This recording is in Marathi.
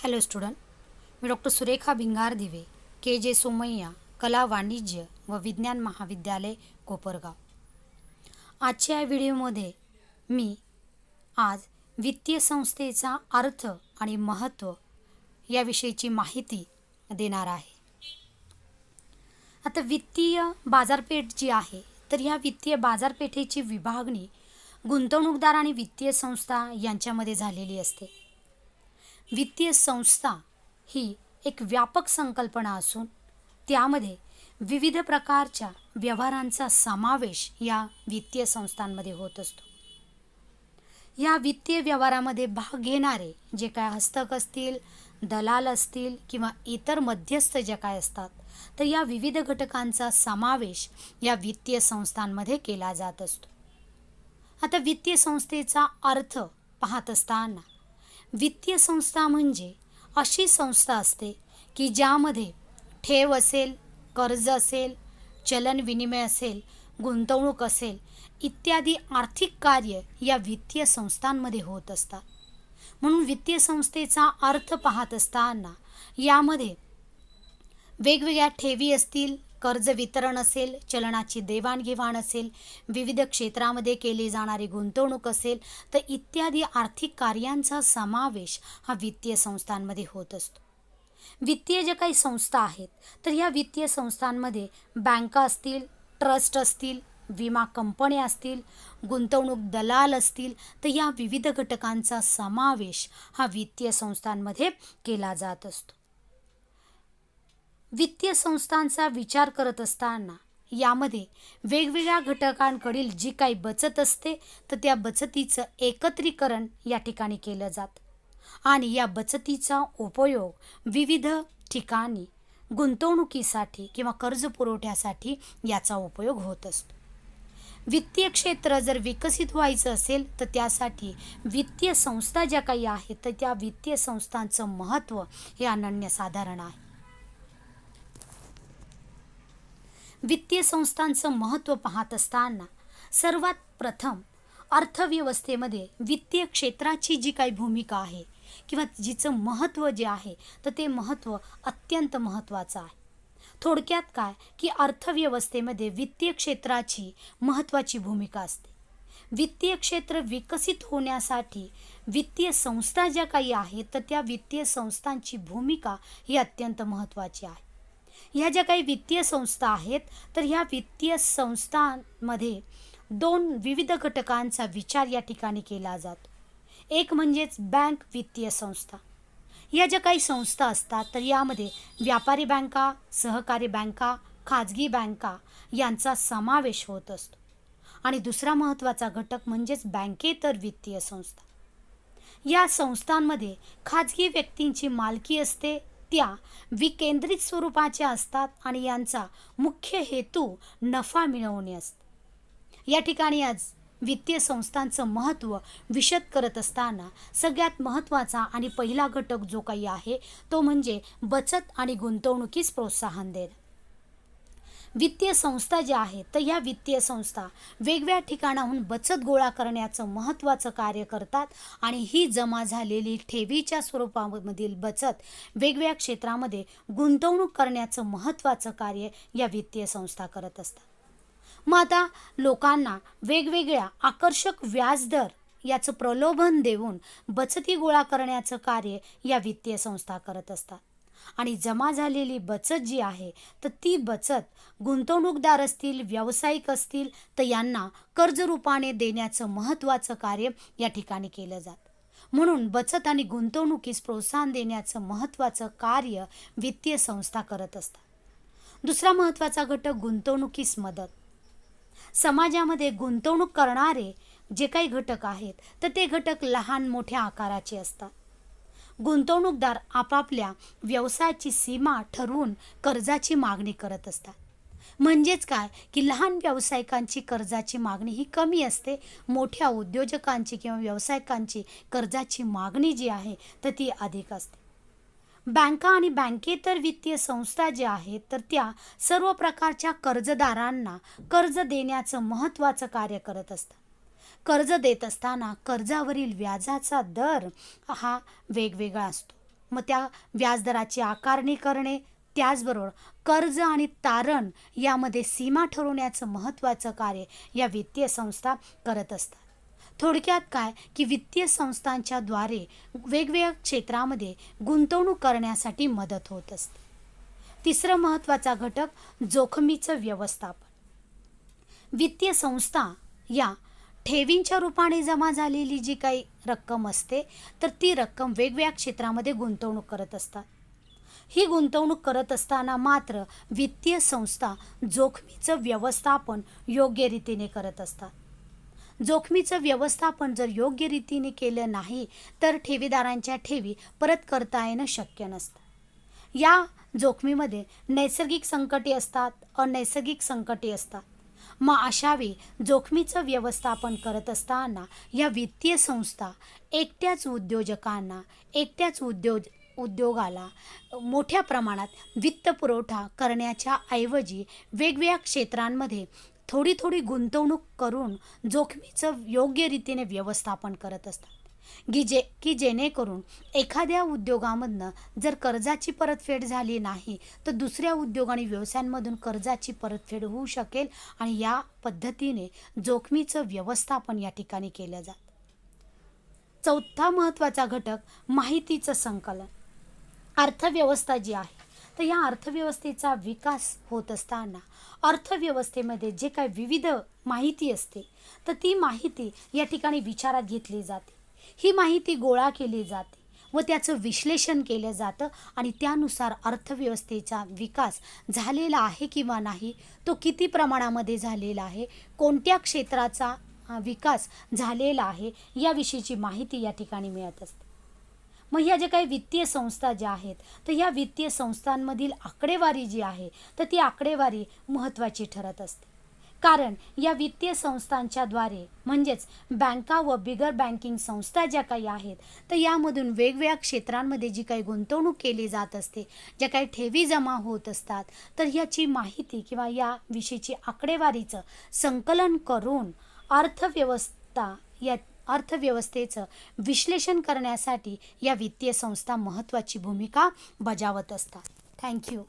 हॅलो स्टुडंट, मी डॉक्टर सुरेखा भिंगार दिवे, के जे सोमय्या कला वाणिज्य व विज्ञान महाविद्यालय कोपरगाव. आजच्या या व्हिडिओमध्ये मी आज वित्तीय संस्थेचा अर्थ आणि महत्त्व याविषयीची माहिती देणार आहे. आता वित्तीय बाजारपेठ जी आहे, तर ह्या वित्तीय बाजारपेठेची विभागणी गुंतवणूकदार आणि वित्तीय संस्था यांच्यामध्ये झालेली असते. वित्तीय संस्था ही एक व्यापक संकल्पना असून त्यामध्ये विविध प्रकारच्या व्यवहारांचा समावेश या वित्तीय संस्थांमध्ये होत असतो. या वित्तीय व्यवहारामध्ये भाग घेणारे जे काय हस्तक असतील, दलाल असतील किंवा इतर मध्यस्थ जे काय असतात, तर या विविध घटकांचा समावेश या वित्तीय संस्थांमध्ये केला जात असतो. आता वित्तीय संस्थेचा अर्थ पाहत असताना वित्तीय संस्था म्हणजे अशी संस्था असते की ज्यामध्ये ठेव असेल, कर्ज असेल, चलन विनिमय असेल, गुंतवणूक असेल इत्यादी आर्थिक कार्य या वित्तीय संस्थांमध्ये होत असतात. म्हणून वित्तीय संस्थेचा अर्थ पाहत असताना यामध्ये वेगवेगळ्या ठेवी असतील, कर्ज वितरण असेल, चलनाची देवाणघेवाण असेल, विविध क्षेत्रामध्ये केली जाणारी गुंतवणूक असेल, तर इत्यादी आर्थिक कार्यांचा समावेश हा वित्तीय संस्थांमध्ये होत असतो. वित्तीय ज्या काही संस्था आहेत, तर ह्या वित्तीय संस्थांमध्ये बँका असतील, ट्रस्ट असतील, विमा कंपन्या असतील, गुंतवणूक दलाल असतील, तर या विविध घटकांचा समावेश हा वित्तीय संस्थांमध्ये केला जात असतो. वित्तीय संस्थांचा विचार करत असताना यामध्ये वेगवेगळ्या घटकांकडील जी काही बचत असते, तर त्या बचतीचं एकत्रीकरण या ठिकाणी केलं जातं आणि या बचतीचा उपयोग विविध ठिकाणी गुंतवणुकीसाठी किंवा कर्ज पुरवठ्यासाठी याचा उपयोग होत असतो. वित्तीय क्षेत्र जर विकसित व्हायचं असेल, तर त्यासाठी वित्तीय संस्था ज्या काही आहेत, तर त्या वित्तीय संस्थांचं महत्त्व हे अनन्यसाधारण आहे. वित्तीय संस्थांचं महत्त्व पाहत असताना सर्वात प्रथम अर्थव्यवस्थेमध्ये वित्तीय क्षेत्राची जी काही भूमिका आहे किंवा जिचं महत्त्व जे आहे, तर ते महत्त्व अत्यंत महत्त्वाचं आहे. थोडक्यात काय की अर्थव्यवस्थेमध्ये वित्तीय क्षेत्राची महत्त्वाची भूमिका असते. वित्तीय क्षेत्र विकसित होण्यासाठी वित्तीय संस्था ज्या काही आहेत, तर त्या वित्तीय संस्थांची भूमिका ही अत्यंत महत्त्वाची आहे. ह्या ज्या काही वित्तीय संस्था आहेत, तर ह्या वित्तीय संस्थांमध्ये दोन विविध घटकांचा विचार या ठिकाणी केला जातो. एक म्हणजेच बँक वित्तीय संस्था. या ज्या काही संस्था असतात, तर यामध्ये व्यापारी बँका, सहकारी बँका, खाजगी बँका यांचा समावेश होत असतो. आणि दुसरा महत्त्वाचा घटक म्हणजेच बँकेतर वित्तीय संस्था. या संस्थांमध्ये खाजगी व्यक्तींची मालकी असते, त्या विकेंद्रित स्वरूपाच्या असतात आणि यांचा मुख्य हेतू नफा मिळवणे असतो. या ठिकाणी आज वित्तीय संस्थांचं महत्त्व विशद करत असताना सगळ्यात महत्त्वाचा आणि पहिला घटक जो काही आहे, तो म्हणजे बचत आणि गुंतवणुकीस प्रोत्साहन देणं. वित्तीय संस्था ज्या आहेत, तर ह्या वित्तीय संस्था वेगवेगळ्या ठिकाणाहून बचत गोळा करण्याचं महत्त्वाचं कार्य करतात आणि ही जमा झालेली ठेवीच्या स्वरूपामधील बचत वेगवेगळ्या क्षेत्रामध्ये गुंतवणूक करण्याचं महत्त्वाचं कार्य या वित्तीय संस्था करत असतात. मग आता लोकांना वेगवेगळ्या आकर्षक व्याजदर याचं प्रलोभन देऊन बचती गोळा करण्याचं कार्य या वित्तीय संस्था करत असतात आणि जमा झालेली बचत जी आहे, तर ती बचत गुंतवणूकदार असतील, व्यावसायिक असतील, तर यांना कर्ज रूपाने देण्याचं महत्त्वाचं कार्य या ठिकाणी केलं जातं. म्हणून बचत आणि गुंतवणुकीस प्रोत्साहन देण्याचं महत्त्वाचं कार्य वित्तीय संस्था करत असतात. दुसरा महत्त्वाचा घटक गुंतवणुकीस मदत. समाजामध्ये गुंतवणूक करणारे जे काही घटक आहेत, तर ते घटक लहान मोठ्या आकाराचे असतात. गुंतवणूकदार आपापल्या व्यवसायाची सीमा ठरवून कर्जाची मागणी करत असतात. म्हणजेच काय की लहान व्यावसायिकांची कर्जाची मागणी ही कमी असते, मोठ्या उद्योजकांची किंवा व्यावसायिकांची कर्जाची मागणी जी आहे, तर ती अधिक असते. बँका आणि बँकेतर वित्तीय संस्था ज्या आहेत, तर त्या सर्व प्रकारच्या कर्जदारांना कर्ज देण्याचं महत्त्वाचं कार्य करत असतात. कर्ज देत असताना कर्जावरील व्याजाचा दर हा वेगवेगळा असतो. मग त्या व्याजदराची आकारणी करणे, त्याचबरोबर कर्ज आणि तारण यामध्ये सीमा ठरवण्याचं महत्त्वाचं कार्य या वित्तीय संस्था करत असतात. थोडक्यात काय की वित्तीय संस्थांच्याद्वारे वेगवेगळ्या क्षेत्रामध्ये गुंतवणूक करण्यासाठी मदत होत असते. तिसरं महत्त्वाचा घटक जोखमीचं व्यवस्थापन. वित्तीय संस्था या ठेवींच्या रूपाने जमा झालेली जी काही रक्कम असते तर ती रक्कम वेगवेगळ्या क्षेत्रामध्ये गुंतवणूक करत असतात. ही गुंतवणूक करत असताना मात्र वित्तीय संस्था जोखमीचं व्यवस्थापन योग्य रीतीने करत असतात. जोखमीचं व्यवस्थापन जर योग्य रीतीने केलं नाही तर ठेवीदारांच्या ठेवी परत करता येणं शक्य नसतं. या जोखमीमध्ये नैसर्गिक संकटे असतात, अनैसर्गिक संकटे असतात. मग अशावेळी जोखमीचं व्यवस्थापन करत असताना या वित्तीय संस्था एकट्याच उद्योजकांना, एकट्याच उद्योगाला मोठ्या प्रमाणात वित्तपुरवठा करण्याच्या ऐवजी वेगवेगळ्या क्षेत्रांमध्ये थोडी थोडी गुंतवणूक करून जोखमीचं योग्य रीतीने व्यवस्थापन करत असतात. की जेणेकरून एखाद्या उद्योगामधनं जर कर्जाची परतफेड झाली नाही तर दुसऱ्या उद्योग आणि व्यवसायांमधून कर्जाची परतफेड होऊ शकेल आणि या पद्धतीने जोखमीचं व्यवस्थापन या ठिकाणी केलं जातं. चौथा महत्त्वाचा घटक माहितीचं संकलन. अर्थव्यवस्था जी आहे तर या अर्थव्यवस्थेचा विकास होत असताना अर्थव्यवस्थेमध्ये जे काही विविध माहिती असते तर ती माहिती या ठिकाणी विचारात घेतली जाते. ही माहिती गोळा केली जाते व त्याचं विश्लेषण केलं जातं आणि त्यानुसार अर्थव्यवस्थेचा विकास झालेला आहे किंवा नाही, तो किती प्रमाणामध्ये झालेला आहे, कोणत्या क्षेत्राचा विकास झालेला आहे याविषयीची माहिती या ठिकाणी मिळत असते. मग ह्या ज्या काही वित्तीय संस्था ज्या आहेत तर ह्या वित्तीय संस्थांमधील आकडेवारी जी आहे तर ती आकडेवारी महत्त्वाची ठरत असते. कारण या वित्तीय संस्थांच्याद्वारे म्हणजेच बँका व बिगर बँकिंग संस्था ज्या काही आहेत तर यामधून वेगवेगळ्या क्षेत्रांमध्ये जी काही गुंतवणूक केली जात असते, ज्या काही ठेवी जमा होत असतात तर ह्याची माहिती किंवा या विषयीची आकडेवारीचं संकलन करून अर्थव्यवस्थेचं विश्लेषण करण्यासाठी या वित्तीय संस्था महत्त्वाची भूमिका बजावत असतात. थँक्यू.